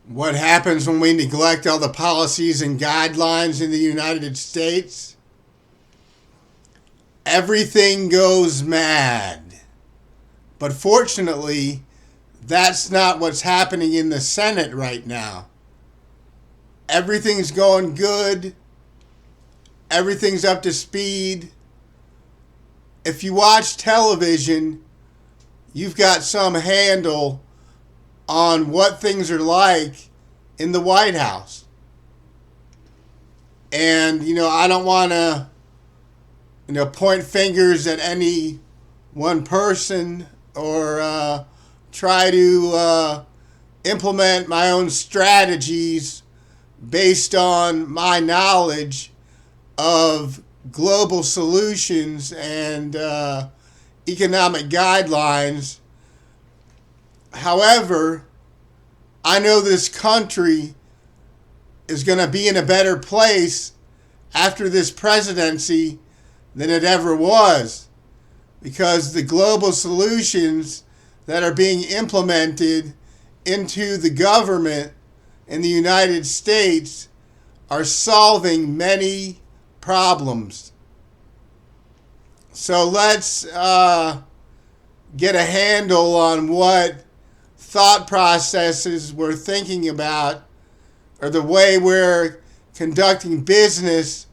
What happens when we neglect all the policies and guidelines in the United States? Everything goes mad. But fortunately, that's not what's happening in the Senate right now. Everything's going good. Everything's up to speed. If you watch television, you've got some handle on what things are like in the White House. And, I don't want to, point fingers at any one person or try to implement my own strategies based on my knowledge of global solutions and economic guidelines. However, I know this country is going to be in a better place after this presidency than it ever was, because the global solutions that are being implemented into the government in the United States are solving many problems. So let's get a handle on what thought processes we're thinking about, or the way we're conducting business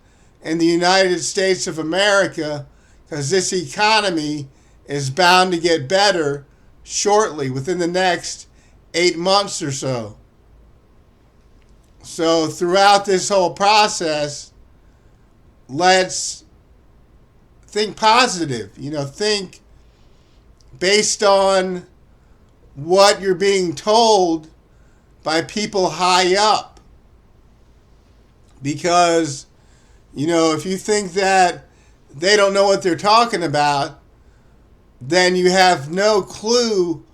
in the United States of America, because this economy is bound to get better shortly, within the next 8 months or so. So throughout this whole process, let's think positive. Think based on what you're being told by people high up. Because, if you think that they don't know what they're talking about, then you have no clue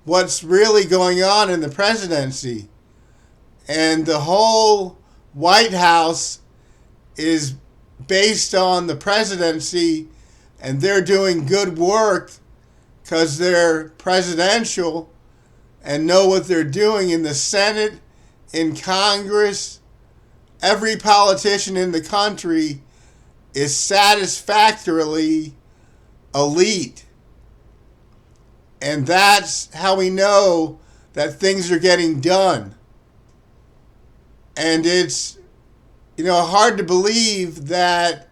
what's really going on in the presidency. And the whole White House is based on the presidency, and they're doing good work because they're presidential and know what they're doing in the Senate, in Congress. Every politician in the country is satisfactorily elite. And that's how we know that things are getting done. And it's, hard to believe that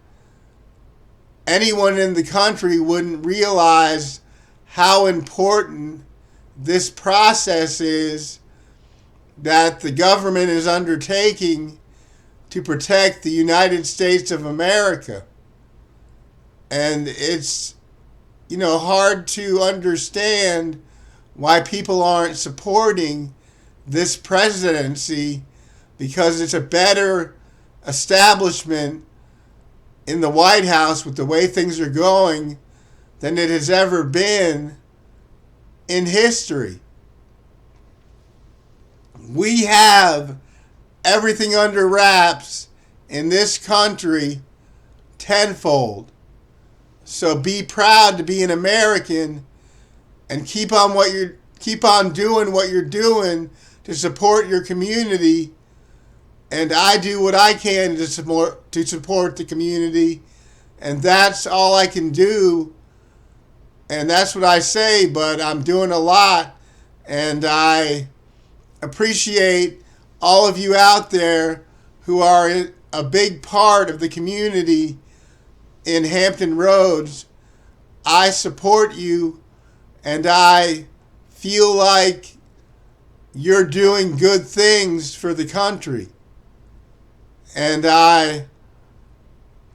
anyone in the country wouldn't realize how important this process is that the government is undertaking to protect the United States of America. And it's, hard to understand why people aren't supporting this presidency, because it's a better establishment in the White House with the way things are going than it has ever been in history. We have everything under wraps in this country tenfold. So be proud to be an American and keep on doing what you're doing to support your community. And I do what I can to support the community, and that's all I can do. And that's what I say, but I'm doing a lot, and I appreciate all of you out there who are a big part of the community in Hampton Roads. I support you, and I feel like you're doing good things for the country. And I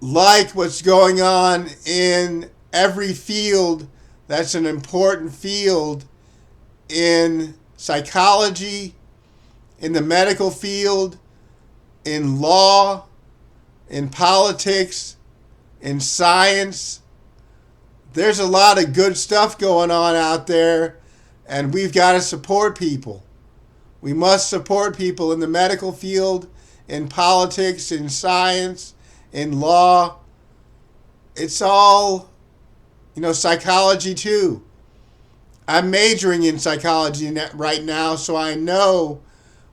like what's going on in every field that's an important field, in psychology, in the medical field, in law, in politics, in science. There's a lot of good stuff going on out there, and we've got to support people. We must support people in the medical field, in politics, in science, in law. It's all, psychology too. I'm majoring in psychology right now, so I know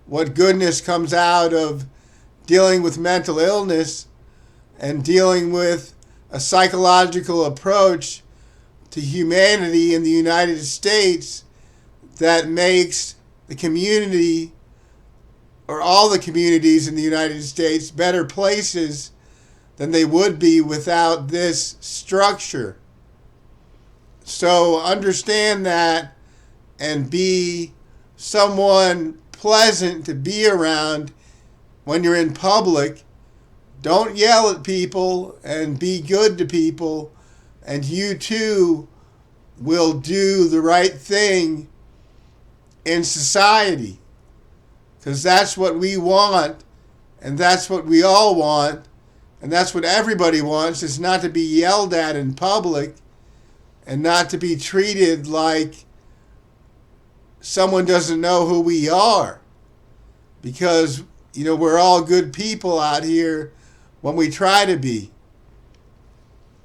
what goodness comes out of dealing with mental illness and dealing with a psychological approach to humanity in the United States that makes the community, or all the communities in the United States, better places than they would be without this structure. So understand that and be someone pleasant to be around when you're in public. Don't yell at people, and be good to people, and you too will do the right thing in society. Because that's what we want, and that's what we all want, and that's what everybody wants, is not to be yelled at in public and not to be treated like someone doesn't know who we are. Because, we're all good people out here when we try to be.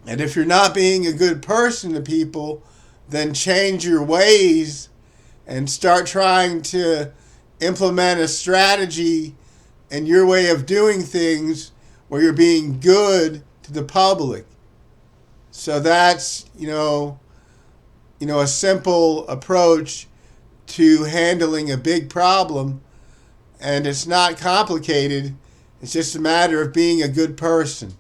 And if you're not being a good person to people, then change your ways and start trying to implement a strategy and your way of doing things where you're being good to the public. So that's, a simple approach to handling a big problem. And it's not complicated. It's just a matter of being a good person.